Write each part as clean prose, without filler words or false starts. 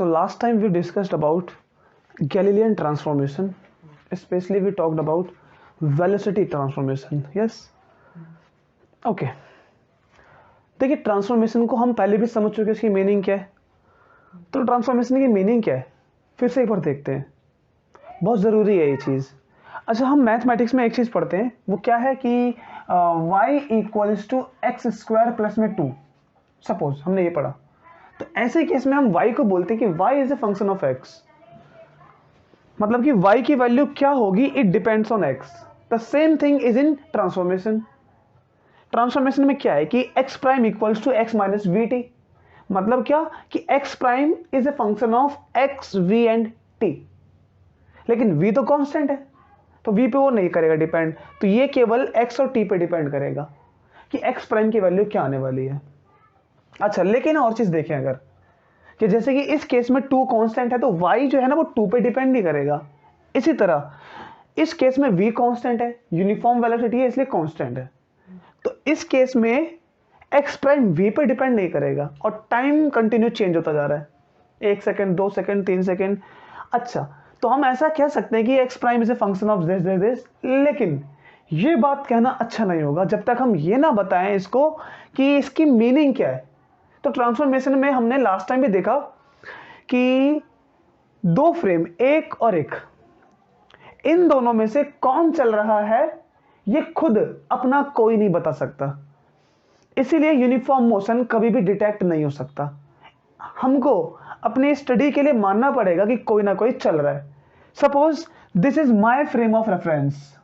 So last time we discussed about Galilean transformation, especially we talked about velocity transformation. Yes? Okay. देखिए transformation को हम पहले भी समझ चुके हैं, इसकी मीनिंग क्या है. तो ट्रांसफॉर्मेशन की मीनिंग क्या है फिर से एक बार देखते हैं, बहुत ज़रूरी है ये चीज़. अच्छा, हम मैथमेटिक्स में एक चीज़ पढ़ते हैं, वो क्या है कि y equals to x square plus में 2. सपोज हमने ये पढ़ा, तो ऐसे केस में हम y को बोलते हैं कि y is a function of x. मतलब कि y की वैल्यू क्या होगी, it depends on x. The same thing is in transformation. Transformation में क्या है कि x prime equals to x minus v t. मतलब क्या कि x prime is a function of x v and t. लेकिन v तो कांस्टेंट है, तो v पे वो नहीं करेगा डिपेंड, तो ये केवल x और t पे डिपेंड करेगा कि x प्राइम की वैल्यू क्या आने वाली है. अच्छा, लेकिन और चीज देखें अगर कि जैसे कि इस केस में 2 कांस्टेंट है, तो y जो है ना वो 2 पे डिपेंड नहीं करेगा. इसी तरह इस केस में v कांस्टेंट है, यूनिफॉर्म वेलोसिटी है इसलिए कांस्टेंट है, तो इस केस में x प्राइम v पे डिपेंड नहीं करेगा और टाइम कंटिन्यू चेंज होता जा रहा है, 1 सेकंड 2 सेकंड 3 सेकंड. अच्छा, तो हम ऐसा कह सकते हैं कि x prime is a function of this, लेकिन ये बात कहना अच्छा नहीं होगा जब तक हम ये ना बताएं इसको कि इसकी मीनिंग क्या है. तो ट्रांसफॉर्मेशन में हमने लास्ट टाइम भी देखा कि 2 फ्रेम, एक और एक, इन दोनों में से कौन चल रहा है ये खुद अपना कोई नहीं बता सकता, इसीलिए यूनिफॉर्म मोशन कभी भी डिटेक्ट नहीं हो सकता. हमको अपनी स्टडी के लिए मानना पड़ेगा कि कोई ना कोई चल रहा है. Suppose this is my frame of reference,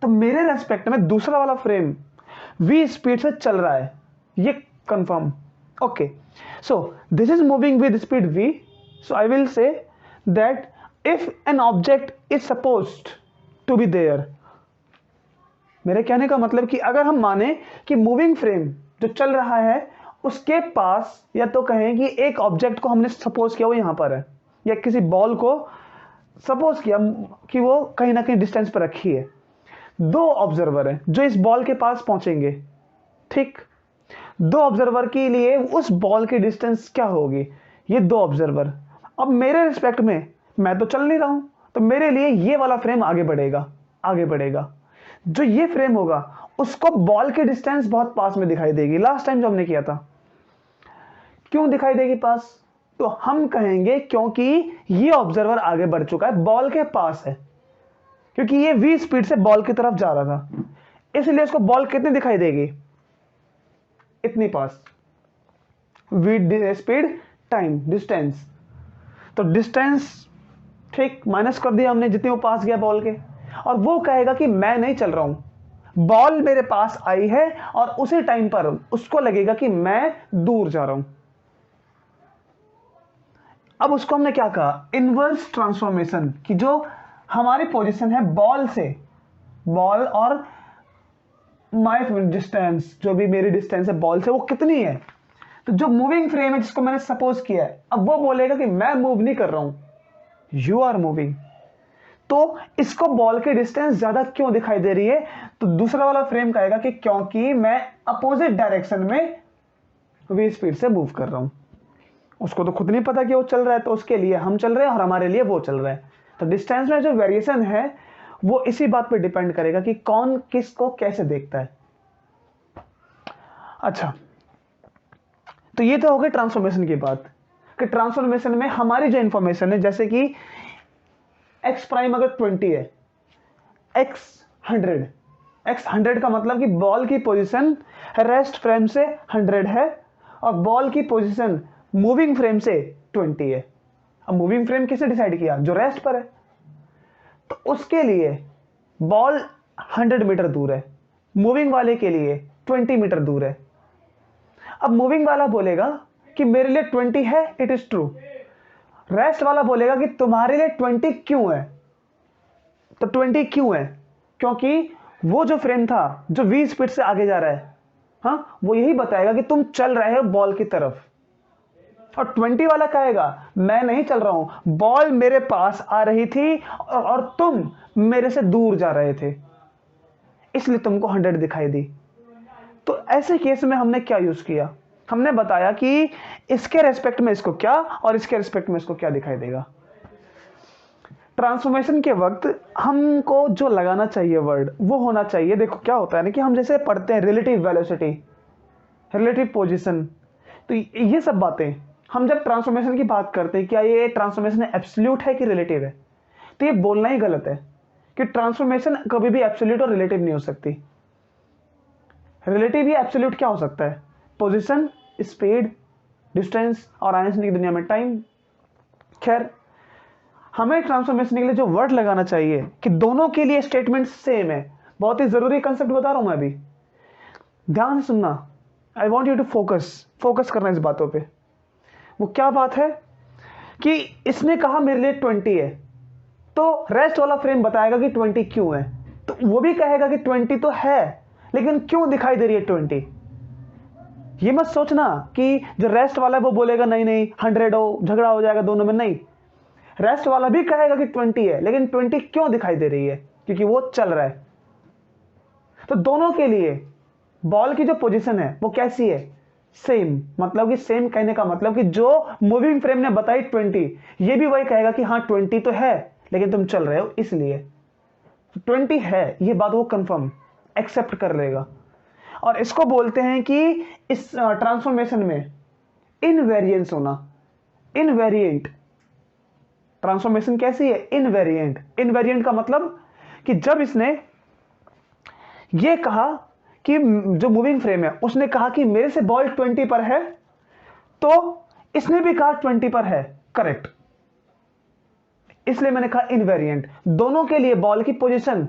तो मेरे रेस्पेक्ट में दूसरा वाला फ्रेम v स्पीड से चल रहा है, ये confirm. Okay, so this is moving with speed v, so I will say that if an object is supposed to be there. मेरे कहने का मतलब कि अगर हम माने कि मूविंग फ्रेम जो चल रहा है उसके पास, या तो कहें कि एक ऑब्जेक्ट को हमने सपोज किया वो यहां पर है, या किसी बॉल को सपोज किया कि वो कहीं ना कहीं डिस्टेंस पर रखी है, 2 ऑब्जर्वर है जो इस बॉल के पास पहुंचेंगे. ठीक, 2 ऑब्जर्वर के लिए उस बॉल की डिस्टेंस क्या होगी, ये 2 ऑब्जर्वर. अब मेरे रिस्पेक्ट में मैं तो चल नहीं रहा हूं, तो मेरे लिए ये वाला फ्रेम आगे बढ़ेगा, आगे बढ़ेगा. जो ये फ्रेम होगा उसको बॉल की डिस्टेंस बहुत पास में दिखाई देगी. लास्ट टाइम जो हमने किया था, क्यों दिखाई देगी पास, तो हम कहेंगे क्योंकि ये ऑब्जर्वर आगे बढ़ चुका है, बॉल के पास है, क्योंकि ये v स्पीड से बॉल की तरफ जा रहा था, इसलिए उसको बॉल कितनी दिखाई देगी, इतनी पास. v स्पीड टाइम डिस्टेंस, तो डिस्टेंस ठीक माइनस कर दिया हमने जितने वो पास गया बॉल के, और वो कहेगा कि मैं नहीं चल रहा हूं, बॉल मेरे पास आई है और उसी टाइम पर उसको लगेगा कि मैं दूर जा रहा हूं. अब उसको हमने क्या कहा, इनवर्स ट्रांसफॉर्मेशन, कि जो हमारी पोजीशन है बॉल से, बॉल और माय डिस्टेंस, जो भी मेरी डिस्टेंस है बॉल से वो कितनी है. तो जो मूविंग फ्रेम है जिसको मैंने सपोज किया है, अब वो बोलेगा कि मैं मूव नहीं कर रहा हूं, यू आर मूविंग. तो इसको बॉल की डिस्टेंस ज्यादा क्यों दिखाई दे रही है, तो दूसरा वाला फ्रेम कहेगा कि क्योंकि मैं अपोजिट डायरेक्शन में v स्पीड से मूव कर रहा हूं. उसको तो खुद नहीं पता कि वो चल रहा है, तो उसके लिए हम चल रहे हैं और हमारे लिए वो चल रहा है. तो डिस्टेंस में जो वेरिएशन है वो इसी बात पे डिपेंड करेगा कि कौन किसको कैसे देखता है. अच्छा, तो ये तो हो गई ट्रांसफॉर्मेशन की बात, कि ट्रांसफॉर्मेशन में हमारी जो इंफॉर्मेशन है, जैसे कि x प्राइम अगर 20 है, x 100 का मतलब कि बॉल की पोजीशन रेस्ट फ्रेम से 100 है और बॉल की पोजीशन मूविंग फ्रेम से 20 है. अब मूविंग फ्रेम किसने डिसाइड किया, जो रेस्ट पर है, तो उसके लिए बॉल 100 मीटर दूर है, मूविंग वाले के लिए 20 मीटर दूर है. अब मूविंग वाला बोलेगा कि मेरे लिए 20 है, इट इज ट्रू. रेस्ट वाला बोलेगा कि तुम्हारे लिए 20 क्यों है, तो 20 क्यों है, क्योंकि वो जो फ्रेम था जो v स्पीड से आगे जा रहा है, हाँ, वो यही बताएगा कि तुम चल रहे हो बॉल की तरफ. और 20 वाला कहेगा मैं नहीं चल रहा हूं, बॉल मेरे पास आ रही थी और तुम मेरे से दूर जा रहे थे, इसलिए तुमको 100 दिखाई दी. तो ऐसे केस में हमने क्या यूज किया, हमने बताया कि इसके रेस्पेक्ट में इसको क्या और इसके रेस्पेक्ट में इसको क्या दिखाई देगा। ट्रांसफॉर्मेशन के वक्त हमको जो लगाना चाहिए वर्ड वो होना चाहिए, देखो क्या होता है ना कि हम जैसे पढ़ते हैं रिलेटिव वेलोसिटी, रिलेटिव पोजीशन, तो ये सब बातें हम जब ट्रांसफॉर्मेशन की बात करते हैं, क्या ये ट्रांसफॉर्मेशन एब्सोल्यूट है कि रिलेटिव है, तो ये बोलना ही गलत है कि ट्रांसफॉर्मेशन कभी भी एब्सोल्यूट और रिलेटिव नहीं हो सकती। रिलेटिव या एब्सोल्यूट क्या हो सकता है? पोजीशन, स्पीड, डिस्टेंस और आइंस्टीन की दुनिया में टाइम। खैर, हमें ट्रांसफॉर्मेशन के लिए जो वर्ड लगाना चाहिए कि दोनों के लिए स्टेटमेंट सेम है, बहुत ही जरूरी कंसेप्ट बता रहा हूं मैं अभी, ध्यान से सुनना। I want you to focus करना इस बातों पे। वो क्या बात है कि इसने कहा मेरे लिए 20 है, तो रेस्ट वाला फ्रेम बताएगा कि 20 क्यों है, तो वो भी कहेगा कि 20 तो है लेकिन क्यों दिखाई दे रही है 20। ये मत सोचना कि जो रेस्ट वाला है वो बोलेगा नहीं नहीं 100 हो, झगड़ा हो जाएगा दोनों में, नहीं। रेस्ट वाला भी कहेगा कि 20 है लेकिन 20 क्यों दिखाई दे रही है, क्योंकि वो चल रहा है। तो दोनों के लिए बॉल की जो पोजीशन है वो कैसी है? सेम। मतलब कि सेम कहने का मतलब कि जो मूविंग फ्रेम ने बताई 20, ये भी वही कहेगा कि हाँ 20 तो है लेकिन तुम चल रहे हो इसलिए 20 है, ये बात वो कंफर्म एक्सेप्ट कर लेगा। और इसको बोलते हैं कि इस ट्रांसफॉर्मेशन में इनवेरिएंस होना। इनवेरिएंट ट्रांसफॉर्मेशन कैसी है? इनवेरिएंट। इनवेरिएंट का मतलब कि जब इसने ये कहा कि जो मूविंग फ्रेम है उसने कहा कि मेरे से बॉल 20 पर है, तो इसने भी कहा 20 पर है, करेक्ट, इसलिए मैंने कहा इनवेरिएंट। दोनों के लिए बॉल की पोजीशन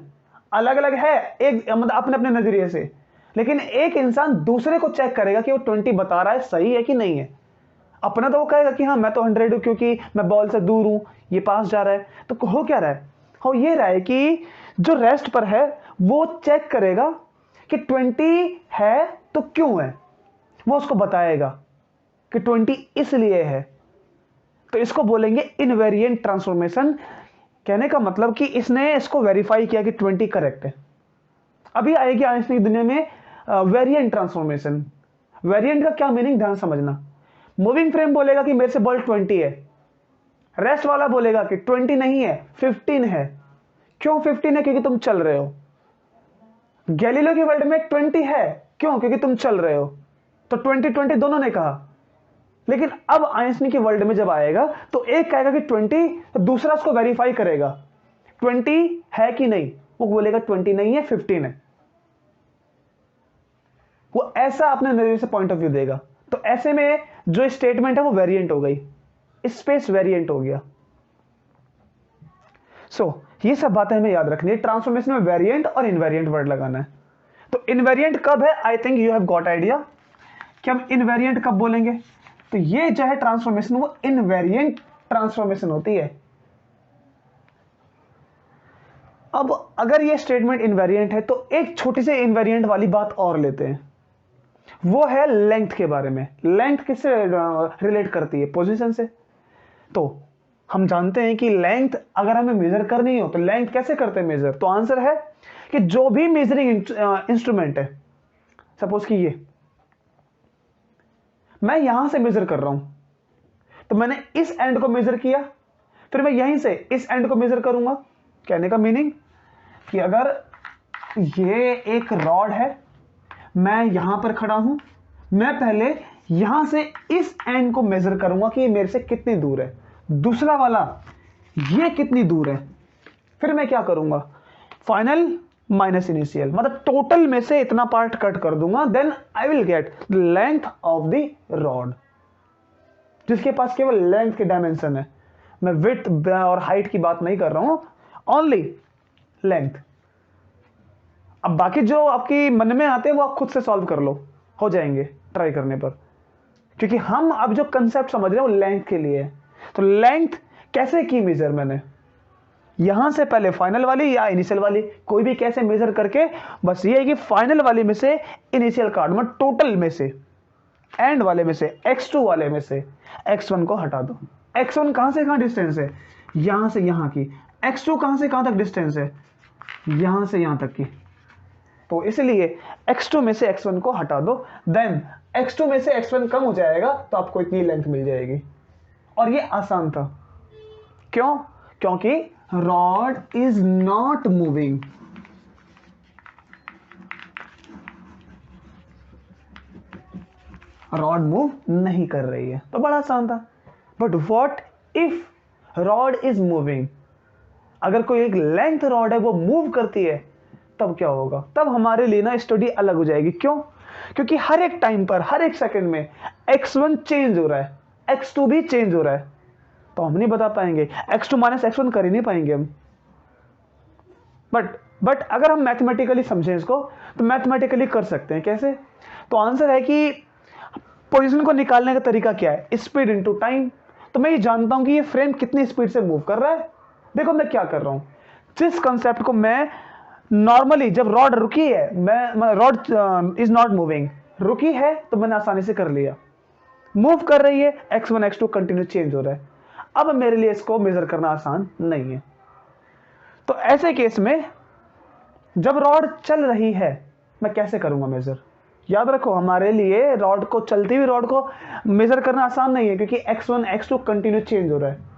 अलग अलग है, एक मतलब अपने अपने नजरिए से, लेकिन एक इंसान दूसरे को चेक करेगा कि वो 20 बता रहा है सही है कि नहीं है। अपना तो वो कहेगा कि हाँ मैं तो 100 हूं क्योंकि मैं बॉल से दूर हूं, ये पास जा रहा है। तो हो क्या रहा है? हो ये रहा है कि जो रेस्ट पर है वो चेक करेगा कि 20 है तो क्यों है, वो उसको बताएगा कि 20 इसलिए है। तो इसको बोलेंगे इनवेरिएंट ट्रांसफॉर्मेशन। कहने का मतलब कि इसने इसको वेरीफाई किया कि 20 करेक्ट है। अभी आएगी आइंस्टीन की दुनिया में वेरिएंट ट्रांसफॉर्मेशन। वेरिएंट का क्या मीनिंग ध्यान समझना। मूविंग फ्रेम बोलेगा कि मेरे से बॉल 20 है, रेस्ट वाला बोलेगा कि 20 नहीं है 15 है। क्यों 15 है? क्योंकि तुम चल रहे हो। गैलीलियो की वर्ल्ड में 20 है, क्यों? क्योंकि तुम चल रहे हो। तो 20 दोनों ने कहा। लेकिन अब आइंस्टीन की वर्ल्ड में जब आएगा तो एक कहेगा कि 20, तो दूसरा उसको वेरीफाई करेगा 20 है कि नहीं, वो बोलेगा 20 नहीं है 15 है। वो ऐसा अपने नजरिए से पॉइंट ऑफ व्यू देगा। तो ऐसे में जो स्टेटमेंट है वो वेरिएंट हो गई, स्पेस वेरिएंट हो गया। ये सब बातें हमें याद रखनी है। ट्रांसफॉर्मेशन में वेरिएंट और इनवेरिएंट वर्ड लगाना है। तो इनवेरिएंट कब है? I think you have got idea कि हम इनवेरिएंट कब बोलेंगे। तो ये जो है ट्रांसफॉर्मेशन वो इनवेरिएंट ट्रांसफॉर्मेशन होती है। अब अगर ये स्टेटमेंट इनवेरिएंट है तो एक छोटी सी इनवेरिएंट वाली बात और लेते हैं, वो है लेंथ के बारे में। लेंथ किससे रिलेट करती है? पोजीशन से। तो हम जानते हैं कि लेंथ अगर हमें मेजर करनी हो तो लेंथ कैसे करते हैं मेजर? तो आंसर है कि जो भी मेजरिंग इंस्ट्रूमेंट है, सपोज कि ये मैं यहां से मेजर कर रहा हूं, तो मैंने इस एंड को मेजर किया, फिर मैं यहीं से इस एंड को मेजर करूंगा। कहने का मीनिंग कि अगर ये एक रॉड है, मैं यहां पर खड़ा हूं, मैं पहले यहां से इस एंड को मेजर करूंगा कि ये मेरे से कितनी दूर है, दूसरा वाला ये कितनी दूर है, फिर मैं क्या करूंगा? फाइनल माइनस इनिशियल, मतलब टोटल में से इतना पार्ट कट कर दूंगा, then I will get the length of the rod. जिसके पास केवल लेंथ के डायमेंशन है, मैं विड्थ और हाइट की बात नहीं कर रहा हूं, ओनली लेंथ। अब बाकी जो आपकी मन में आते हैं वो आप खुद से सॉल्व कर लो, हो जाएंगे ट्राई करने पर, क्योंकि हम अब जो कंसेप्ट समझ रहे हैं वो लेंथ के लिए है। तो लेंथ कैसे की मेजर? मैंने यहां से पहले फाइनल वाली या इनिशियल वाली, कोई भी कैसे मेजर करके, बस ये है कि फाइनल वाले में से इनिशियल काट, मतलब टोटल में से, एंड वाले में से, x2 वाले में से x1 को हटा दो। x1 कहां से कहां डिस्टेंस है? यहां से यहां की। x2 कहां से कहां तक डिस्टेंस है? यहां से यहां तक की। तो इसलिए x2 में से x1 को हटा दो, देन x2 में से x1 कम हो जाएगा तो आपको इतनी लेंथ मिल जाएगी। और ये आसान था, क्यों? क्योंकि rod is not moving. Rod move नहीं कर रही है, तो बड़ा आसान था। But what if rod is moving? अगर कोई एक लेंथ रॉड है वो मूव करती है, तब क्या होगा? तब हमारे लिए ना स्टडी अलग हो जाएगी। क्यों? क्योंकि हर एक टाइम पर, हर एक सेकंड में x1 चेंज हो रहा है, x2 भी चेंज हो रहा है, तो हम नहीं बता पाएंगे, x2 माइनस x1 कर ही नहीं पाएंगे हम। बट अगर हम मैथमेटिकली समझें इसको, तो मैथमेटिकली कर सकते हैं। कैसे? तो आंसर है कि पोजीशन को निकालने का तरीका क्या है? Speed into time. तो मैं ये जानता हूं कि ये फ्रेम कितनी स्पीड से मूव कर रहा है। देखो मैं क्या कर रहा हूं, जिस कंसेप्ट को मैं नॉर्मली, जब रॉड रुकी है, मैं रॉड इज नॉट मूविंग, रुकी है, तो मैंने आसानी से कर लिया। मूव कर रही है, x1 x2 कंटिन्यू चेंज हो रहा है। अब मेरे लिए इसको मेजर करना आसान नहीं है। तो ऐसे केस में जब रॉड चल रही है, मैं कैसे करूंगा मेजर? याद रखो, हमारे लिए रॉड को, चलती हुई रॉड को मेजर करना आसान नहीं है, क्योंकि x1 x2 कंटिन्यू चेंज हो रहा है।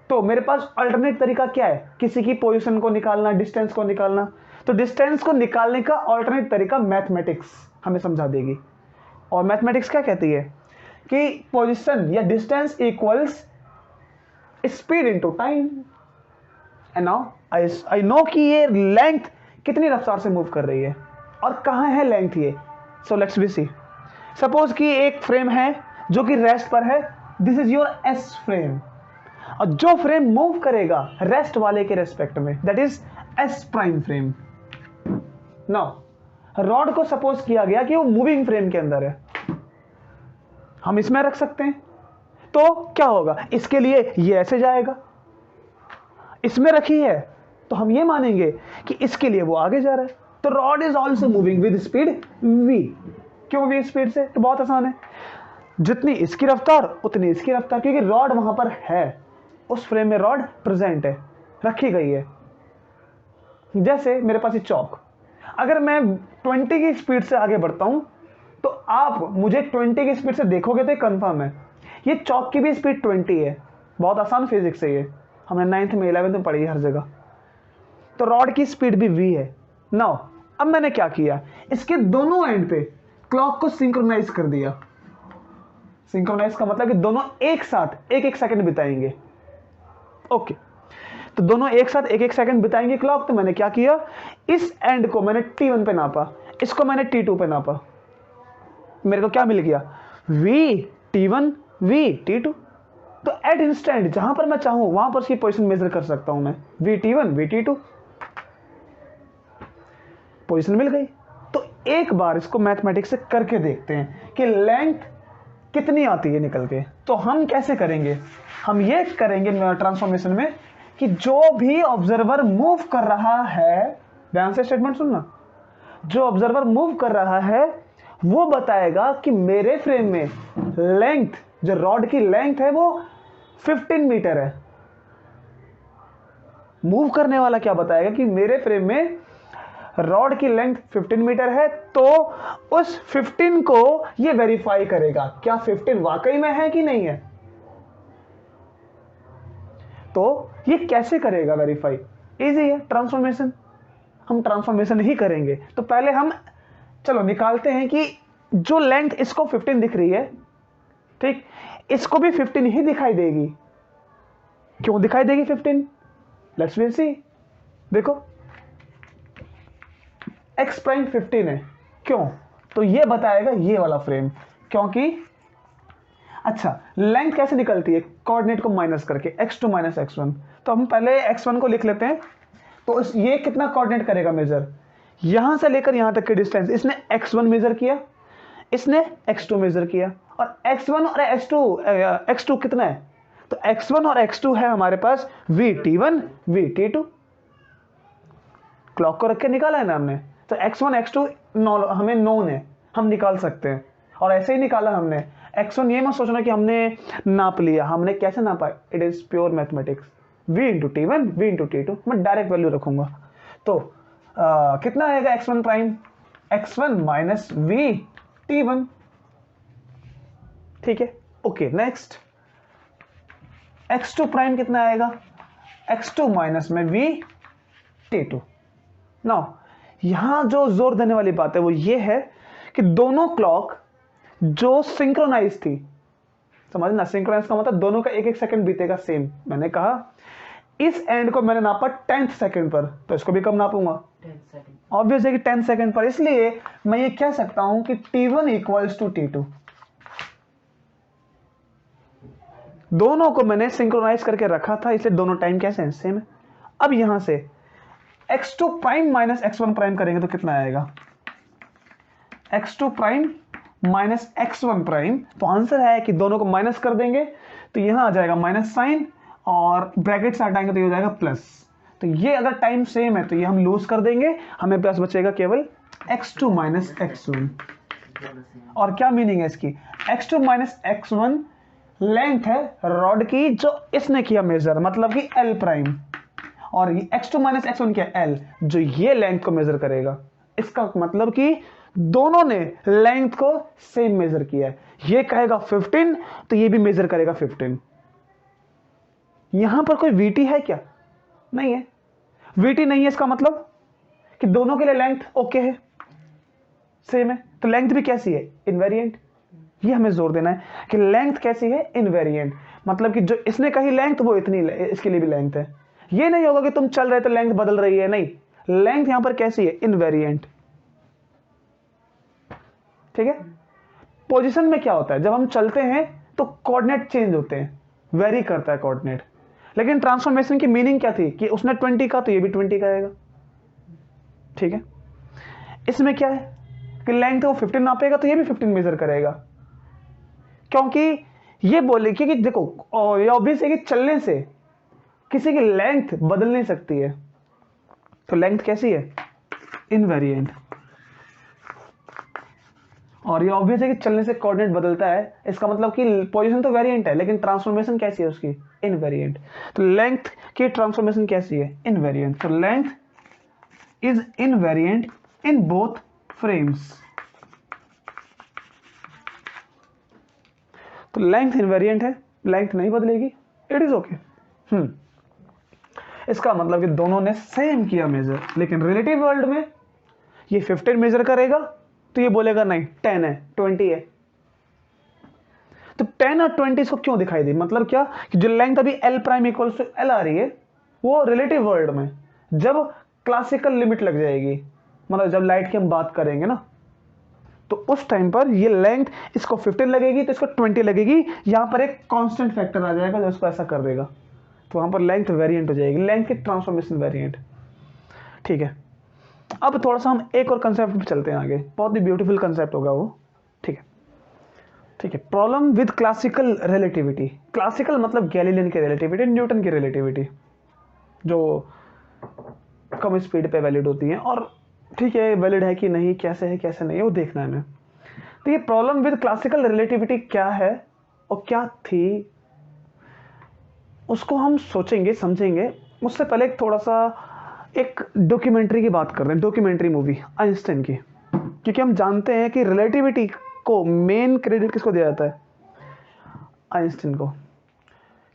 तो मेरे पास अल्टरनेट तरीका क्या है? किसी की पोजीशन को निकालना, डिस्टेंस को निकालना। तो डिस्टेंस को निकालने का अल्टरनेट तरीका मैथमेटिक्स हमें समझा देगी। और मैथमेटिक्स क्या कहती है कि पोजीशन या distance equals speed into time. And now I know कि ये लेंथ कितनी रफ्तार से मूव कर रही है और कहां है लेंथ ये। So let's be see. Suppose कि एक फ्रेम है जो कि रेस्ट पर है, this is your S frame, और जो फ्रेम मूव करेगा रेस्ट वाले के रेस्पेक्ट में, that is S prime frame. Now rod को सपोज किया गया कि वो मूविंग फ्रेम के अंदर है, हम इसमें रख सकते हैं। तो क्या होगा? इसके लिए ये ऐसे जाएगा, इसमें रखी है तो हम ये मानेंगे कि इसके लिए वो आगे जा रहा है। तो rod is also moving with speed v। क्यों v स्पीड से? तो बहुत आसान है, जितनी इसकी रफ्तार उतनी इसकी रफ्तार, क्योंकि रॉड वहां पर है, उस फ्रेम में रॉड प्रेजेंट है, रखी गई है। जैसे मेरे पास ये चौक, अगर मैं 20 की स्पीड से आगे बढ़ता हूं, तो आप मुझे 20 की स्पीड से देखोगे तो कंफर्म है ये चौक की भी स्पीड 20 है। बहुत आसान फिजिक्स है ये, हमने 9th में 11th में पढ़ी है हर जगह। तो रॉड की स्पीड भी v है। नाउ अब मैंने क्या किया, इसके दोनों एंड पे क्लॉक को सिंक्रोनाइज कर दिया। सिंक्रोनाइज का मतलब कि दोनों एक साथ एक एक सेकंड बिताएंगे। ओके, तो दोनों एक साथ एक एक सेकंड बिताएंगे क्लॉक। तो मैंने क्या किया, इस एंड को मैंने t1 पे नापा, इसको मैंने t2 पे नापा। मेरे को क्या मिल गया? v t1 v t2। तो एट इंस्टेंट जहां पर मैं चाहूं वहां पर उसकी पोजीशन मेजर कर सकता हूं मैं, v t1 v t2, position मिल गई। तो एक बार इसको मैथमेटिक्स से करके देखते हैं कि लेंथ कितनी आती है निकल के। तो हम कैसे करेंगे? हम ये करेंगे ट्रांसफॉर्मेशन में कि जो भी ऑब्जर्वर मूव कर रहा है, ध्यान से स्टेटमेंट सुनना, जो ऑब्जर्वर मूव कर रहा है वो बताएगा कि मेरे फ्रेम में लेंथ, जो रॉड की लेंथ है वो 15 मीटर है। मूव करने वाला क्या बताएगा कि मेरे फ्रेम में रॉड की लेंथ 15 मीटर है। तो उस 15 को ये वेरीफाई करेगा, क्या 15 वाकई में है कि नहीं है। तो ये कैसे करेगा वेरीफाई? इजी है, ट्रांसफॉर्मेशन। हम ट्रांसफॉर्मेशन ही करेंगे। तो पहले हम चलो निकालते हैं कि जो लेंथ इसको 15 दिख रही है, ठीक, इसको भी 15 ही दिखाई देगी। क्यों दिखाई देगी 15? लेट्स वी सी। देखो x प्राइम 15 है, क्यों? तो ये बताएगा ये वाला फ्रेम, क्योंकि अच्छा लेंथ कैसे निकलती है? कोऑर्डिनेट को माइनस करके, x2 माइनस x1। तो हम पहले x1 को लिख लेते हैं। तो ये कितना कोऑर्डिनेट करेगा मेजर? यहां से लेकर यहां तक की डिस्टेंस इसने x1 मेजर किया, इसने x2 मेजर किया, और x1 और x2 कितना है? तो x1 और x2 है हमारे पास v t1 v t2। Clock को रख के निकाला है ना हमने। तो x1 x2 हमें नोन है, हम निकाल सकते हैं। और ऐसे ही निकाला हमने x1। ये मत सोचना कि हमने नाप लिया, हमने कैसे नापा? It is pure mathematics. v into t1 v into t2, मैं डायरेक्ट वैल्यू रखूंगा। तो कितना आएगा x1 prime? x1 minus v T1, ठीक है। ओके, नेक्स्ट x2 प्राइम कितना आएगा, x2 माइनस में v T2। नाउ यहां जो जोर देने वाली बात है वो ये है कि दोनों क्लॉक जो सिंक्रोनाइज थी, समझना, सिंक्रोनाइज का मतलब दोनों का एक एक सेकंड बीतेगा सेम। मैंने कहा इस एंड को मैंने नापा 10th सेकंड पर, तो इसको भी कब नापूंगा, ऑब्वियस है कि 10 सेकंड पर। इसलिए मैं ये कह सकता हूं कि T1 इक्वल्स टू T2। दोनों को मैंने सिंक्रोनाइज करके रखा था, इसलिए दोनों टाइम कैसे हैं, सेम है। अब यहां से x2 prime minus x1 prime करेंगे तो कितना आएगा, x2 prime minus x1 prime. तो आंसर है कि दोनों को माइनस कर देंगे तो यहां आ जाएगा माइनस साइन, और ब्रैकेट से हटाएंगे तो ये हो जाएगा प्लस। तो ये अगर टाइम सेम है तो ये हम लूज कर देंगे, हमें प्लस बचेगा केवल x2 माइनस x1। और क्या मीनिंग है इसकी, x2 माइनस x1 लेंथ है रॉड की जो इसने किया मेजर, मतलब कि L प्राइम, और x2 माइनस x1 क्या, L, जो ये लेंथ को मेजर करेगा। इसका मतलब कि दोनों ने लेंथ को सेम मेजर किया है। ये कहेगा 15 तो ये भी मेजर करेगा 15। यहां पर कोई VT है क्या, नहीं है। VT नहीं है, इसका मतलब कि दोनों के लिए लेंथ ओके है, सेम है। तो लेंथ भी कैसी है, इनवेरिएंट। ये हमें जोर देना है कि लेंथ कैसी है, इनवेरिएंट। मतलब कि जो इसने कही लेंथ वो इतनी, इसके लिए भी लेंथ है। ये नहीं होगा कि तुम चल रहे तो लेंथ बदल रही है, नहीं, लेंथ यहां पर कैसी है, इनवेरिएंट, ठीक है। पोजीशन में क्या होता है, जब हम चलते हैं तो कोऑर्डिनेट चेंज होते हैं, वेरी करता है कोऑर्डिनेट। लेकिन ट्रांसफॉर्मेशन की मीनिंग क्या थी कि उसने 20 का तो ये भी 20 का आएगा, ठीक है। इसमें क्या है कि लेंथ वो 15 नापेगा तो ये भी 15 मेजर करेगा, क्योंकि ये बोले कि देखो ऑब्वियस है कि चलने से किसी की लेंथ बदल नहीं सकती है। तो लेंथ कैसी है, इनवेरिएंट। और ये ऑब्वियस है कि चलने से कोऑर्डिनेट बदलता है, इसका मतलब कि पोजीशन तो वेरिएंट है लेकिन ट्रांसफॉर्मेशन कैसी है उसकी, इनवेरिएंट। तो लेंथ की ट्रांसफॉर्मेशन कैसी है, इनवेरिएंट। तो length is invariant in both frames. तो लेंथ इनवेरिएंट है, लेंथ नहीं बदलेगी, इट इज ओके। इसका मतलब कि दोनों ने सेम किया मेजर, लेकिन रिलेटिव वर्ल्ड में ये 15 मेजर करेगा तो ये बोलेगा नहीं 10 है, 20 है। तो 10 और 20 इसको क्यों दिखाई दी, मतलब क्या कि जो लेंथ अभी L prime equals to L आ रही है वो रिलेटिव वर्ल्ड में, जब क्लासिकल लिमिट लग जाएगी, मतलब जब लाइट की हम बात करेंगे ना, तो उस टाइम पर ये लेंथ इसको 15 लगेगी तो इसको 20 लगेगी। यहां पर एक कांस्टेंट फैक्टर आ जाएगा जो इसको ऐसा कर देगा, तो वहां पर लेंथ वेरिएंट हो जाएगी, लेंथ की ट्रांसफॉर्मेशन वेरिएंट, ठीक है। अब थोड़ा सा हम एक और कंसेप्ट पे चलते हैं आगे, बहुत ही ब्यूटीफुल कंसेप्ट होगा वो, ठीक है। ठीक है, problem with classical relativity. Classical मतलब गैलीलियन की रिलेटिविटी, न्यूटन की रिलेटिविटी, जो कम स्पीड पे वैलिड होती है। और ठीक है, वैलिड है कि नहीं, कैसे है कैसे नहीं है वो देखना है हमें। तो ये प्रॉब्लम विद क्लासिकल रिलेटिविटी क्या है और क्या थी, उसको हम सोचेंगे समझेंगे। उससे पहले थोड़ा सा एक डॉक्यूमेंट्री की बात कर रहे हैं, डॉक्यूमेंट्री मूवी आइंस्टाइन की, क्योंकि हम जानते हैं कि रिलेटिविटी को मेन क्रेडिट किसको दिया जाता है, आइंस्टाइन को।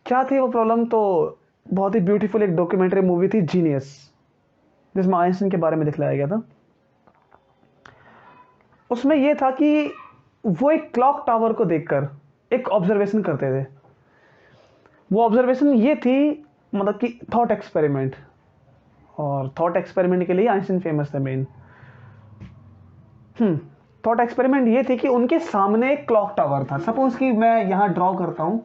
क्या थी वो प्रॉब्लम, तो बहुत ही ब्यूटीफुल एक डॉक्यूमेंट्री मूवी थी जीनियस, जिसमें आइंस्टाइन के बारे में दिखलाया गया था। उसमें यह था कि वो एक क्लॉक टावर को देखकर एक ऑब्जर्वेशन करते थे। वो ऑब्जर्वेशन ये थी, मतलब कि थॉट एक्सपेरिमेंट, और थॉट एक्सपेरिमेंट के लिए आइंस्टाइन फेमस थे मेन। थॉट एक्सपेरिमेंट ये थी कि उनके सामने एक क्लॉक टावर था। सपोज कि मैं यहां ड्रॉ करता हूं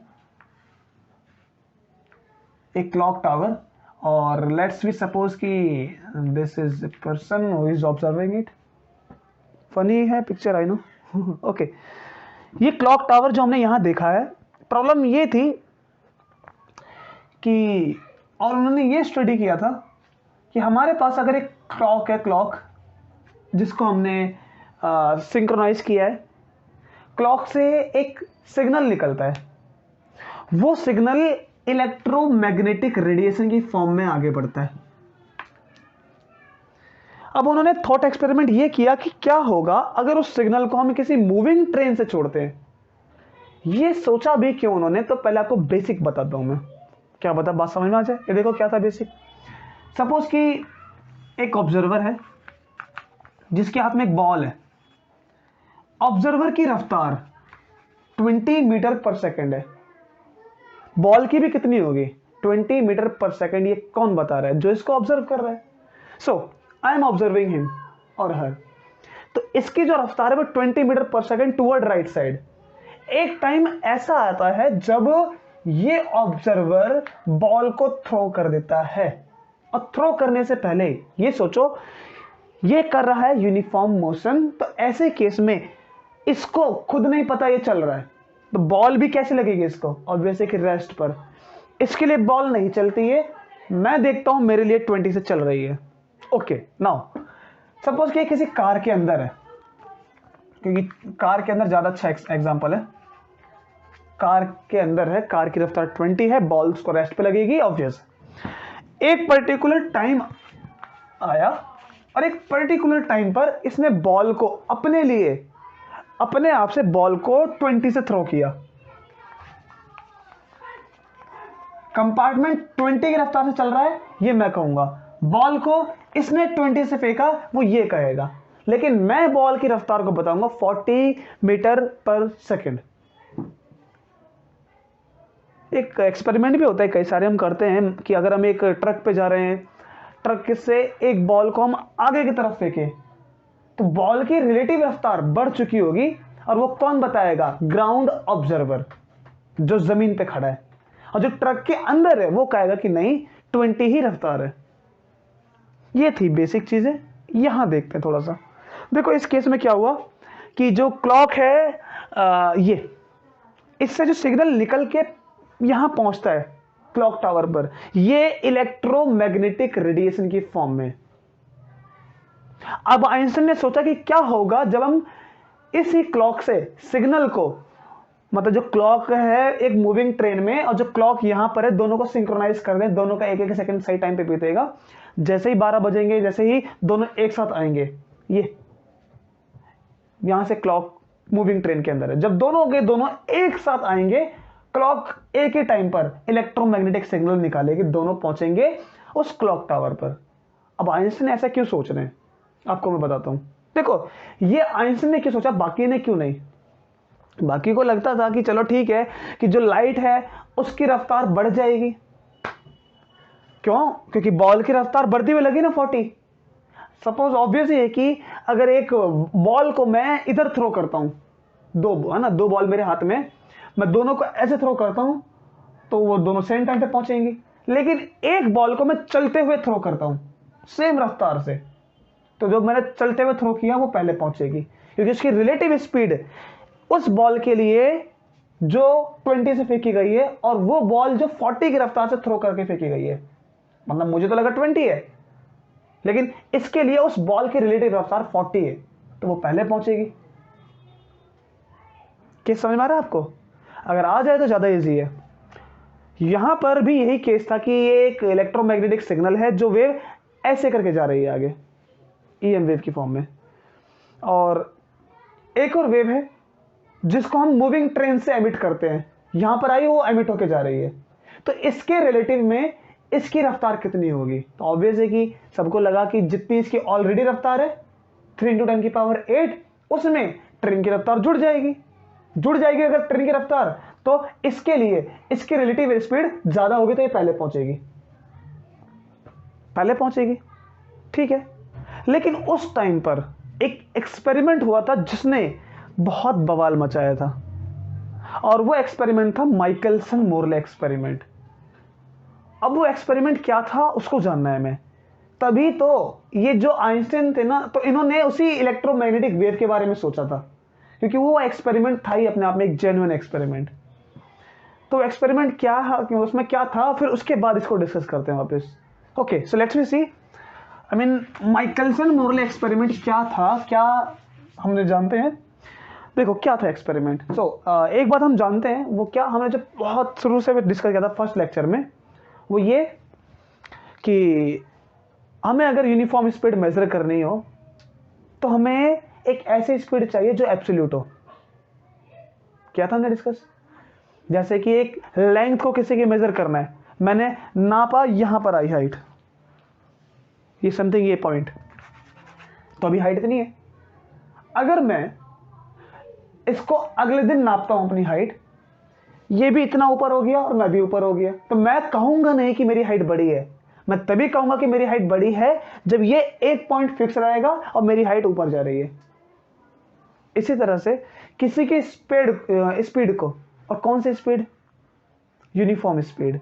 एक क्लॉक टावर, और लेट्स वी सपोज कि this is a person who is observing it. Funny है पिक्चर, आई नो, ओके। ये क्लॉक टावर जो हमने यहां देखा है, प्रॉब्लम ये थी कि, और उन्होंने ये स्टडी किया था कि हमारे पास अगर एक क्लॉक है, क्लॉक जिसको हमने सिंक्रोनाइज किया है, क्लॉक से एक सिग्नल निकलता है, वो सिग्नल इलेक्ट्रोमैग्नेटिक रेडिएशन की फॉर्म में आगे बढ़ता है। अब उन्होंने थॉट एक्सपेरिमेंट ये किया कि क्या होगा अगर उस सिग्नल को हम किसी मूविंग ट्रेन से छोड़ते हैं। ये सोचा भी क्यों उन्होंने, तो पहले आपको बेसिक बताता हूं मैं, क्या बता बात समझ में आ जाए। ये देखो क्या था बेसिक। सपोज कि एक ऑब्जर्वर है जिसके हाथ में एक बॉल है। ऑब्जर्वर की रफ्तार 20 मीटर पर सेकेंड है, बॉल की भी कितनी होगी 20 मीटर पर सेकेंड। ये कौन बता रहा है? जो इसको ऑब्जर्व कर रहा है। सो आई एम ऑब्जर्विंग हिम और हर। तो इसकी जो रफ्तार है वो 20 मीटर पर सेकेंड टुवर्ड राइट साइड। एक टाइम ऐसा आता है जब ये ऑब्जर्वर बॉल को थ्रो कर देता है, और थ्रो करने से पहले ये सोचो ये कर रहा है यूनिफॉर्म मोशन। तो ऐसे केस में इसको खुद नहीं पता ये चल रहा है, तो बॉल भी कैसे लगेगी इसको? ऑब्वियसली कि रेस्ट पर। इसके लिए बॉल नहीं चलती है, मैं देखता हूं मेरे लिए 20 से चल रही है। ओके, नाउ सपोज कि किसी कार के अंदर है, क्योंकि कार के अंदर ज्यादा अच्छा एग्जांपल है। कार के अंदर है, कार की रफ्तार 20 है, बॉल उसको रेस्ट पे लगेगी, ऑब्वियस। एक पर्टिकुलर टाइम आया और एक पर्टिकुलर टाइम पर इसने बॉल को अपने लिए अपने आप से बॉल को 20 से थ्रो किया। कंपार्टमेंट 20 की रफ्तार से चल रहा है, ये मैं कहूंगा। बॉल को इसने 20 से फेंका, वो ये कहेगा। लेकिन मैं बॉल की रफ्तार को बताऊंगा 40 मीटर पर सेकेंड। एक एक्सपेरिमेंट भी होता है, कई सारे हम करते हैं, कि अगर हम एक ट्रक पे जा रहे हैं, ट्रक से एक बॉल को हम आगे की तरफ फेंकें, तो बॉल की रिलेटिव रफ्तार बढ़ चुकी होगी, और वो कौन बताएगा? ग्राउंड ऑब्जर्वर, जो जमीन पे खड़ा है। और जो ट्रक के अंदर है वो कहेगा कि नहीं 20 ही रफ्तार है। ये थी बेसिक चीजें। यहां देखते हैं थोड़ा सा। देखो इस केस में क्या हुआ कि जो क्लॉक है ये, इससे जो सिग्नल निकल के यहां पहुंचता है क्लॉक टावर पर, ये इलेक्ट्रोमैग्नेटिक रेडिएशन की फॉर्म में। अब आइंस्टाइन ने सोचा कि क्या होगा जब हम इसी क्लॉक से सिग्नल को, मतलब जो क्लॉक है एक मूविंग ट्रेन में और जो क्लॉक यहां पर है, दोनों को सिंक्रोनाइज कर दें, दोनों का एक एक सेकंड सही टाइम पे बीतेगा। जैसे ही 12 बजेंगे, जैसे ही दोनों एक साथ आएंगे, ये यहां से क्लॉक मूविंग ट्रेन के अंदर है, जब दोनों के दोनों एक साथ आएंगे, क्लॉक एक ही टाइम पर इलेक्ट्रोमैग्नेटिक सिग्नल निकालेगी, दोनों पहुंचेंगे उस क्लॉक टावर पर। अब आइंस्टाइन ऐसा क्यों सोच रहे हैं आपको मैं बताता हूं। देखो ये आइंस्टाइन ने क्यों सोचा, बाकी ने क्यों नहीं। बाकी को लगता था कि चलो ठीक है कि जो लाइट है उसकी रफ्तार बढ़ जाएगी। क्यों? क्योंकि बॉल की रफ्तार बढ़ती हुई लगी ना 40। सपोज ऑब्वियस है कि अगर एक बॉल को मैं इधर थ्रो करता हूं, दो है ना, दो बॉल मेरे हाथ में, मैं दोनों को ऐसे थ्रो करता हूं तो वो दोनों सेम टाइम पे पहुंचेंगी। लेकिन एक बॉल को मैं चलते हुए थ्रो करता हूं सेम रफ्तार से, तो जो मैंने चलते हुए थ्रो किया वो पहले पहुंचेगी, क्योंकि उसकी रिलेटिव स्पीड उस बॉल के लिए जो 20 से फेंकी गई है, और वो बॉल जो 40 की रफ्तार से थ्रो करके फेंकी गई है। मतलब मुझे तो लगा 20 है, लेकिन इसके लिए उस बॉल की रिलेटिव रफ्तार 40 है, तो वो पहले पहुंचेगी। केस समझ में आ रहा है आपको? अगर आ जाए तो ज्यादा इजी है। यहां पर भी यही केस था कि ये एक इलेक्ट्रोमैग्नेटिक सिग्नल है, जो वेव ऐसे करके जा रही है आगे, ईएम वेव की फॉर्म में। और एक और वेव है जिसको हम मूविंग ट्रेन से एमिट करते हैं, यहां पर आई वो एमिट होके जा रही है, तो इसके रिलेटिव में इसकी रफ्तार कितनी होगी? तो ऑब्वियस है कि सबको लगा कि जितनी इसकी ऑलरेडी रफ्तार है 3 × 10⁸, उसमें ट्रेन की रफ्तार जुड़ जाएगी। अगर ट्रेन की रफ्तार, तो इसके लिए इसकी रिलेटिव स्पीड ज्यादा होगी, तो ये पहले पहुंचेगी। ठीक है। लेकिन उस टाइम पर एक एक्सपेरिमेंट हुआ था जिसने बहुत बवाल मचाया था, और वो एक्सपेरिमेंट था माइकलसन मोरले एक्सपेरिमेंट। अब वो एक्सपेरिमेंट क्या था उसको जानना है मैं। तभी तो ये जो आइंस्टाइन थे ना, तो इन्होंने उसी इलेक्ट्रोमैग्नेटिक वेव के बारे में सोचा था, क्योंकि वो एक्सपेरिमेंट था ही अपने आप में एक जेन्युइन एक्सपेरिमेंट। तो एक्सपेरिमेंट क्या है, उसमें क्या था, फिर उसके बाद इसको डिस्कस करते हैं वापस। Okay, so let's me see, I mean Michelson Morley experiment क्या था, क्या हमने जानते हैं। देखो क्या था एक्सपेरिमेंट। एक बात हम जानते हैं, वो क्या हमने जब बहुत शुरू से डिस्कस किया था फर्स्ट लेक्चर में, वो ये कि हमें अगर यूनिफॉर्म स्पीड मेजर करनी हो तो हमें एक ऐसी स्पीड चाहिए जो एब्सोल्यूट हो। क्या था हमने डिस्कस, जैसे कि एक लेंथ को किसी की मेजर करना है, मैंने नापा, यहां पर आई हाइट, ये समथिंग, ये पॉइंट, तो अभी हाइट इतनी है। अगर मैं इसको अगले दिन नापता हूं अपनी हाइट, ये भी इतना ऊपर हो गया और मैं भी ऊपर हो गया, तो मैं कहूंगा नहीं कि मेरी हाइट बड़ी है, मैं तभी कहूंगा कि मेरी हाइट बड़ी है जब ये एक पॉइंट फिक्स रहेगा और मेरी हाइट ऊपर जा रही है। इसी तरह से किसी की स्पीड को, और कौन सी स्पीड, यूनिफॉर्म स्पीड,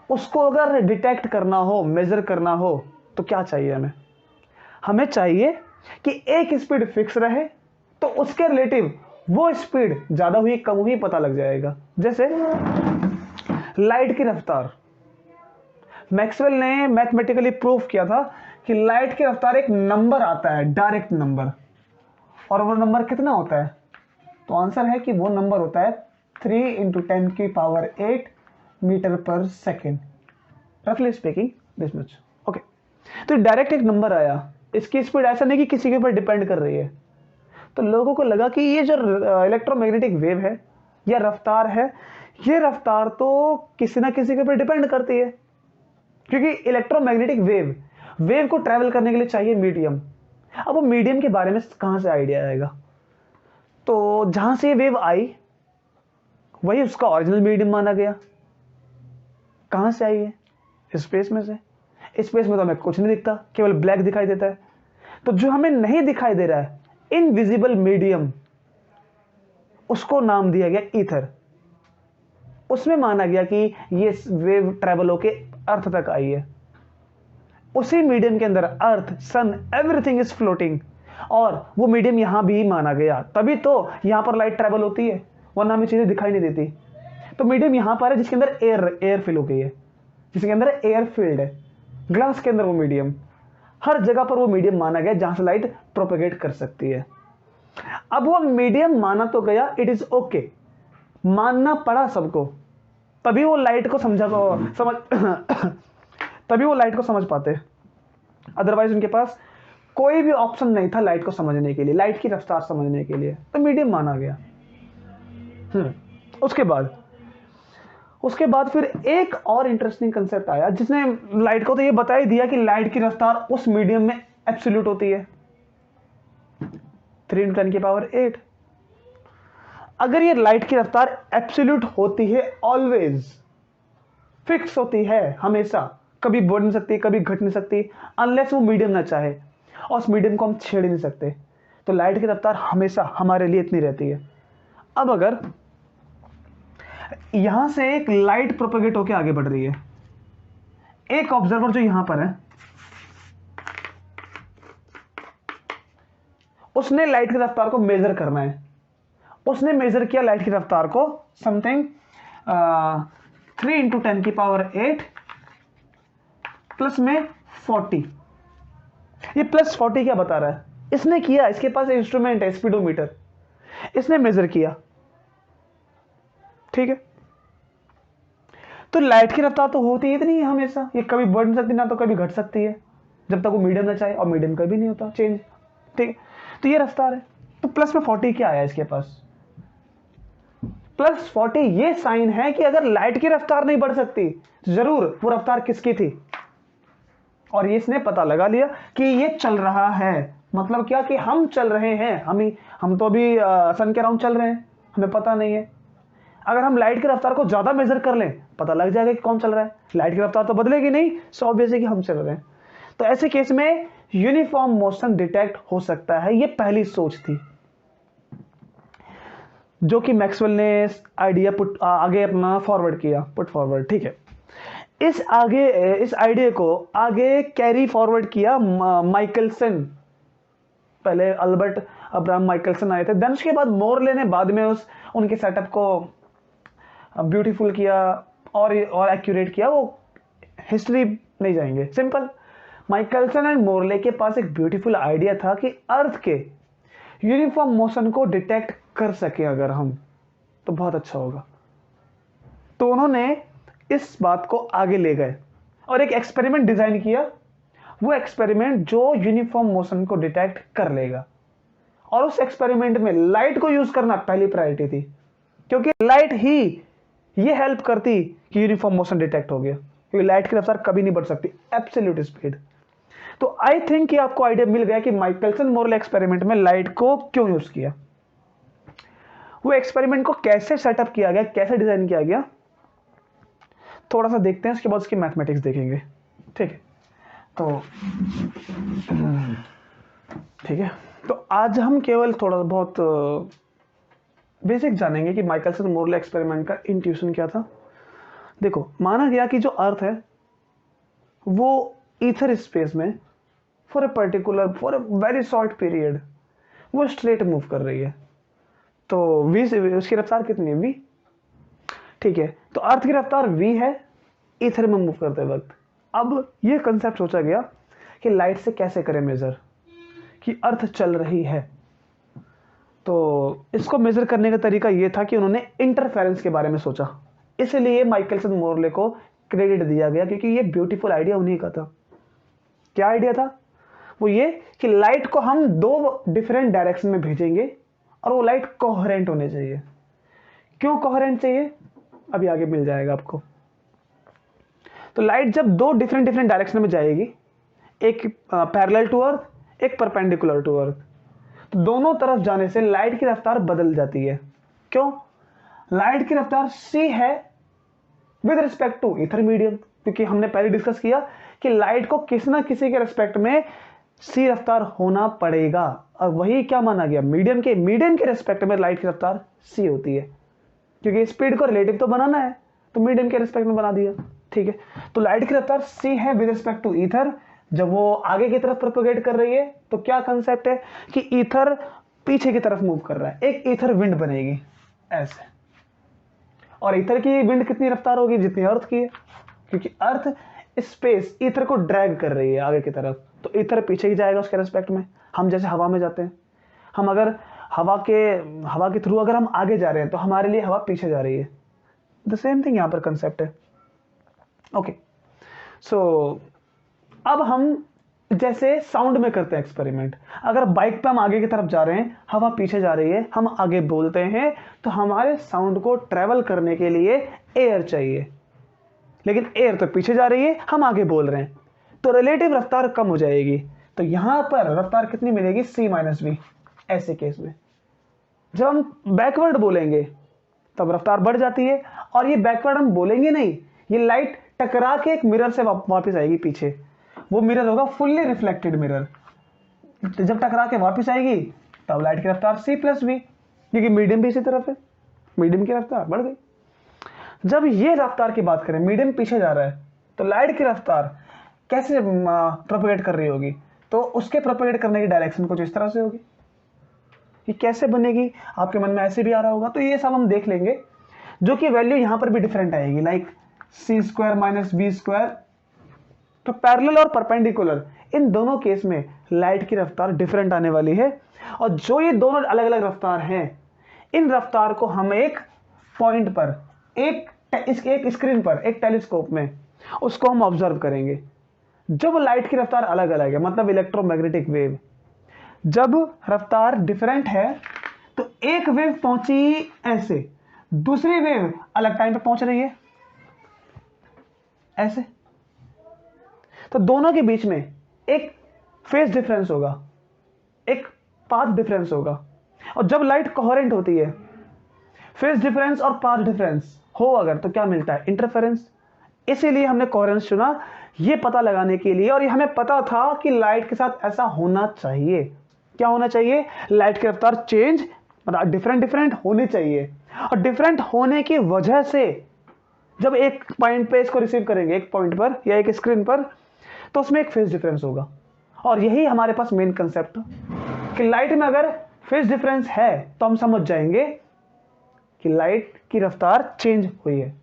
उसको अगर डिटेक्ट करना हो, मेजर करना हो, तो क्या चाहिए हमें, हमें चाहिए कि एक स्पीड फिक्स रहे तो उसके रिलेटिव वो स्पीड ज्यादा हुई कम हुई पता लग जाएगा। जैसे लाइट की रफ्तार, मैक्सवेल ने मैथमेटिकली प्रूफ किया था कि लाइट की रफ्तार एक नंबर आता है, डायरेक्ट नंबर, और वो नंबर कितना होता है, तो आंसर है कि वो नंबर होता है 3 × 10⁸ मीटर पर सेकेंड, रफली स्पीकिंग दिस मच। ओके, तो डायरेक्ट एक नंबर आया, इसकी स्पीड ऐसा नहीं कि किसी के ऊपर डिपेंड कर रही है। तो लोगों को लगा कि ये जो इलेक्ट्रोमैग्नेटिक वेव है या रफ्तार है, ये रफ्तार तो किसी ना किसी के ऊपर डिपेंड करती है, क्योंकि इलेक्ट्रोमैग्नेटिक वेव को ट्रैवल करने के लिए चाहिए मीडियम। अब वो मीडियम के बारे में कहां से आइडिया आएगा, तो जहां से ये वेव आई वही उसका ओरिजिनल मीडियम माना गया। कहां से आई है, स्पेस में से। स्पेस में तो हमें कुछ नहीं दिखता, केवल ब्लैक दिखाई देता है, तो जो हमें नहीं दिखाई दे रहा है, इनविजिबल मीडियम, उसको नाम दिया गया ईथर। उसमें माना गया कि ये वेव ट्रैवल होके अर्थ तक आई है। उसी मीडियम के अंदर अर्थ, सन, एवरीथिंग इज फ्लोटिंग, और वो मीडियम यहां भी माना गया, तभी तो यहां पर लाइट ट्रैवल होती है, वरना हमें चीजें दिखाई नहीं देती। तो मीडियम यहां पर है जिसके अंदर एयर फिल हो गई है, जिसके अंदर एयर फील्ड है, ग्लास के अंदर वो मीडियम, हर जगह पर वो मीडियम माना गया जहां से लाइट प्रोपेगेट कर सकती है। अब वो मीडियम माना तो गया, इट इज ओके, मानना पड़ा सबको, तभी वो लाइट को तभी वो लाइट को समझ पाते, अदरवाइज उनके पास कोई भी ऑप्शन नहीं था लाइट को समझने के लिए, लाइट की रफ्तार समझने के लिए, तो मीडियम माना गया। उसके बाद फिर एक और इंटरेस्टिंग कंसेप्ट आया जिसने लाइट को तो ये बता ही दिया कि लाइट की रफ्तार उस मीडियम में एब्सोल्यूट होती है, 3 × 10⁸। अगर ये लाइट की रफ्तार एब्सोल्यूट होती है, ऑलवेज फिक्स होती है, हमेशा, कभी बढ़ नहीं सकती, कभी घट नहीं सकती, अनलेस वो मीडियम ना चाहे, और उस मीडियम को हम छेड़ नहीं सकते, तो लाइट की रफ्तार हमेशा हमारे लिए इतनी रहती है। अब अगर यहां से एक लाइट प्रोपेगेट होकर आगे बढ़ रही है, एक ऑब्जर्वर जो यहां पर है, उसने लाइट की रफ्तार को मेजर करना है, उसने मेजर किया लाइट की रफ्तार को समथिंग 3 × 10⁸ प्लस में 40। ये प्लस 40 क्या बता रहा है, इसने किया, इसके पास इंस्ट्रूमेंट है स्पीडोमीटर, इसने मेजर किया, ठीक है। तो लाइट की रफ्तार तो होती है इतनी हमेशा, ये कभी बढ़ नहीं सकती ना तो कभी घट सकती है, जब तक वो मीडियम ना चाहे, और मीडियम कभी नहीं होता चेंज, ठीक। तो ये रफ्तार है, तो प्लस में 40 क्या आया इसके पास, प्लस 40 ये साइन है कि अगर लाइट की रफ्तार नहीं बढ़ सकती तो जरूर वो रफ्तार किसकी थी, और ये इसने पता लगा लिया कि ये चल रहा है, मतलब क्या कि हम चल रहे हैं, हम तो अभी सन के अराउंड चल रहे हैं, हमें पता नहीं है। अगर हम लाइट की रफ्तार को ज्यादा मेजर कर लें, पता लग जाएगा कि कौन चल रहा है, लाइट की रफ्तार तो बदलेगी नहीं, सो ऑब्वियस है कि हम चल रहे हैं। तो ऐसे केस में यूनिफॉर्म मोशन डिटेक्ट हो सकता है, ये पहली सोच थी जो कि मैक्सवेल ने आइडिया आगे अपना फॉरवर्ड किया, पुट फॉरवर्ड, ठीक है। इस आइडिया को आगे कैरी फॉरवर्ड किया माइकलसन, पहले अल्बर्ट अब्राहम माइकलसन आए थे, देन उसके बाद मोरले ने बाद में उनके सेटअप को ब्यूटीफुल किया और एक्यूरेट किया, वो हिस्ट्री नहीं जाएंगे, सिंपल। माइकलसन एंड मोरले के पास एक ब्यूटीफुल आइडिया था कि अर्थ के यूनिफॉर्म मोशन को डिटेक्ट कर सके अगर हम, तो बहुत अच्छा होगा। तो उन्होंने इस बात को आगे ले गए और एक एक्सपेरिमेंट डिजाइन किया, वो एक्सपेरिमेंट जो यूनिफॉर्म मोशन को डिटेक्ट कर लेगा, और उस एक्सपेरिमेंट में लाइट को यूज करना पहली प्रायोरिटी थी, क्योंकि लाइट ही ये हेल्प करती कि यूनिफॉर्म मोशन डिटेक्ट हो गया, क्योंकि लाइट की रफ्तार कभी नहीं बढ़ सकती एब्सोल्यूट स्पीड। तो आई थिंक कि आपको आइडिया मिल गया कि माइकलसन मोरले एक्सपेरिमेंट में लाइट को क्यों यूज किया, वो एक्सपेरिमेंट को कैसे सेटअप किया गया, कैसे डिजाइन किया गया, थोड़ा सा देखते हैं, उसके बाद उसकी मैथमेटिक्स देखेंगे। ठीक है, तो ठीक है, तो आज हम केवल थोड़ा बहुत बेसिक जानेंगे कि माइकलसन मोरले एक्सपेरिमेंट का इंट्यूशन क्या था। देखो, माना गया कि जो अर्थ है वो ईथर स्पेस में for a very short period वो स्ट्रेट मूव कर रही है, तो v से उसकी रफ्तार कितनी है, v। ठीक है, तो अर्थ की रफ्तार v है ईथर में मूव करते वक्त। अब ये कंसेप्ट सोचा गया कि लाइट से कैसे करें मेजर कि अर्थ चल रही है। तो इसको मेजर करने का तरीका ये था कि उन्होंने इंटरफेरेंस के बारे में सोचा, इसलिए माइकलसन मोरले को क्रेडिट दिया गया, क्योंकि ये ब्यूटीफुल आइडिया उन्हीं का था। क्या आइडिया था? वो ये कि लाइट को हम दो डिफरेंट डायरेक्शन में भेजेंगे और वो लाइट कोहेरेंट होने चाहिए। क्यों कोहेरेंट चाहिए, अभी आगे मिल जाएगा आपको। तो लाइट जब दो डिफरेंट डायरेक्शन में जाएगी, एक पैरेलल टू अर्थ, एक परपेंडिकुलर टू अर्थ, तो दोनों तरफ जाने से लाइट की रफ्तार बदल जाती है। क्यों? लाइट की रफ्तार c है with respect to ether medium, क्योंकि हमने पहले डिस्कस किया कि लाइट को किसी ना किसी के रिस्पेक्ट में c रफ्तार होना पड़ेगा, और वही क्या माना गया, मीडियम के रिस्पेक्ट में लाइट की रफ्तार c होती है, क्योंकि स्पीड को रिलेटिव तो बनाना है, तो मीडियम के रिस्पेक्ट में बना दिया। ठीक है, तो लाइट की रफ्तार c है विद रिस्पेक्ट टू ईथर। जब वो आगे की तरफ प्रोपेगेट कर रही है तो क्या कंसेप्ट है कि ईथर पीछे की तरफ मूव कर रहा है, एक ईथर विंड बनेगी ऐसे, और ईथर की विंड कितनी रफ्तार होगी, जितनी अर्थ की है, क्योंकि अर्थ स्पेस ईथर को ड्रैग कर रही है आगे की तरफ, तो ईथर पीछे ही जाएगा उसके रिस्पेक्ट में। हम जैसे हवा में जाते हैं, हम अगर हवा के थ्रू अगर हम आगे जा रहे हैं तो हमारे लिए हवा पीछे जा रही है। द सेम थिंग यहां पर कंसेप्ट है। ओके, सो अब हम जैसे साउंड में करते हैं एक्सपेरिमेंट, अगर बाइक पे हम आगे की तरफ जा रहे हैं, हवा पीछे जा रही है, हम आगे बोलते हैं, तो हमारे साउंड को ट्रेवल करने के लिए एयर चाहिए, लेकिन एयर तो पीछे जा रही है, हम आगे बोल रहे हैं, तो रिलेटिव रफ्तार कम हो जाएगी। तो यहां पर रफ्तार कितनी मिलेगी, c माइनस v। ऐसे केस में जब हम बैकवर्ड बोलेंगे तब रफ्तार बढ़ जाती है, और ये बैकवर्ड हम बोलेंगे नहीं, ये लाइट टकरा के एक मिरर से वापस आएगी पीछे, वो मिरर होगा फुल्ली रिफ्लेक्टेड मिरर। जब टकरा के वापस आएगी तब लाइट की रफ्तार c प्लस v, क्योंकि मीडियम भी इसी तरफ है, मीडियम की रफ्तार बढ़ गई। जब ये रफ्तार की बात करें, मीडियम पीछे जा रहा है, तो लाइट की रफ्तार कैसे प्रोपेगेट कर रही होगी, तो उसके प्रोपेगेट करने की डायरेक्शन कुछ इस तरह से होगी। ये कैसे बनेगी, आपके मन में ऐसे भी आ रहा होगा, तो ये सब हम देख लेंगे, जो कि वैल्यू यहां पर भी डिफरेंट आएगी, like c square minus v square. तो पैरेलल और परपेंडिकुलर इन दोनों केस में लाइट की रफ्तार डिफरेंट आने वाली है, और जो ये दोनों अलग अलग रफ्तार हैं, इन रफ्तार को हम एक पॉइंट पर, एक स्क्रीन पर, एक टेलीस्कोप में उसको हम ऑब्जर्व करेंगे। जब लाइट की रफ्तार अलग अलग है, मतलब इलेक्ट्रोमैग्नेटिक वेव, जब रफ्तार डिफरेंट है, तो एक वेव पहुंची ऐसे, दूसरी वेव अलग टाइम पे पहुंच रही है ऐसे, तो दोनों के बीच में एक फेज डिफरेंस होगा, एक पाथ डिफरेंस होगा। और जब लाइट कोहेरेंट होती है, फेज डिफरेंस और पाथ डिफरेंस हो अगर, तो क्या मिलता है, इंटरफेरेंस। इसीलिए हमने कोहेरेंस चुना, ये पता लगाने के लिए, और ये हमें पता था कि लाइट के साथ ऐसा होना चाहिए। क्या होना चाहिए, लाइट की रफ्तार चेंज, मतलब डिफरेंट होनी चाहिए, और डिफरेंट होने की वजह से जब एक पॉइंट पे इसको रिसीव करेंगे, एक पॉइंट पर या एक स्क्रीन पर, तो उसमें एक फेज डिफरेंस होगा। और यही हमारे पास मेन कंसेप्ट कि लाइट में अगर फेज डिफरेंस है तो हम समझ जाएंगे कि लाइट की रफ्तार चेंज हुई है,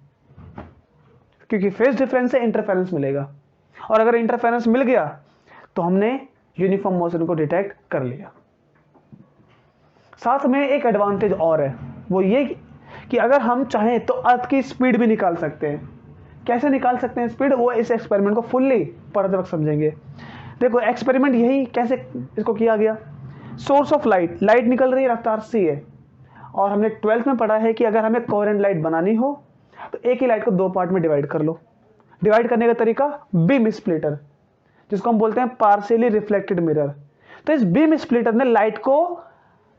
क्योंकि फेज डिफरेंस से इंटरफेरेंस मिलेगा, और अगर इंटरफेरेंस मिल गया तो हमने यूनिफॉर्म मोशन को डिटेक्ट कर लिया। साथ में एक एडवांटेज और है, वो ये कि अगर हम चाहें तो अर्थ की स्पीड भी निकाल सकते हैं। कैसे निकाल सकते हैं स्पीड, वो इस एक्सपेरिमेंट को फुल्ली पढ़ते वक्त समझेंगे। देखो एक्सपेरिमेंट यही कैसे इसको किया गया। सोर्स ऑफ लाइट, लाइट निकल रही है, रफ्तार सी है, और हमने 12th में पढ़ा है कि अगर हमें कोहेरेंट लाइट बनानी हो तो एक ही लाइट को दो पार्ट में डिवाइड कर लो। डिवाइड करने का तरीका बीम स्प्लिटर, जिसको हम बोलते हैं पार्शियली रिफ्लेक्टेड मिरर। तो इस बीम स्प्लिटर ने लाइट को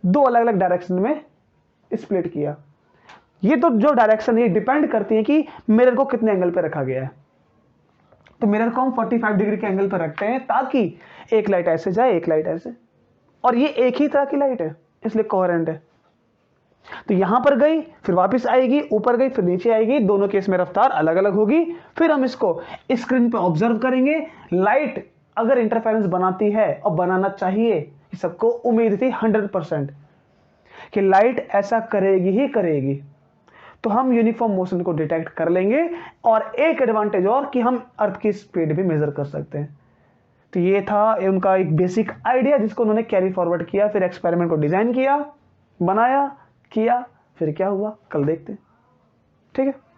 दो अलग अलग डायरेक्शन में स्प्लिट किया। ये तो जो डायरेक्शन ये डिपेंड करती है कि मिरर को कितने एंगल पे रखा गया है। तो मिरर को हम 45 डिग्री के एंगल पर रखते हैं ताकि एक लाइट ऐसे जाए, एक लाइट ऐसे, और ये एक ही तरह की लाइट है इसलिए कोहेरेंट है। तो यहां पर गई, फिर वापस आएगी, ऊपर गई, फिर नीचे आएगी, दोनों केस में रफ्तार अलग अलग होगी। फिर हम इसको स्क्रीन पे ऑब्जर्व करेंगे। लाइट अगर इंटरफेरेंस बनाती है, और बनाना चाहिए, सबको उम्मीद थी 100% कि लाइट ऐसा करेगी ही करेगी, तो हम यूनिफॉर्म मोशन को डिटेक्ट कर लेंगे। और एक एडवांटेज और कि हम अर्थ की स्पीड भी मेजर कर सकते हैं। तो ये था उनका एक बेसिक आइडिया जिसको उन्होंने कैरी फॉरवर्ड किया, फिर एक्सपेरिमेंट को डिजाइन किया, बनाया, किया, फिर क्या हुआ कल देखते हैं। ठीक है।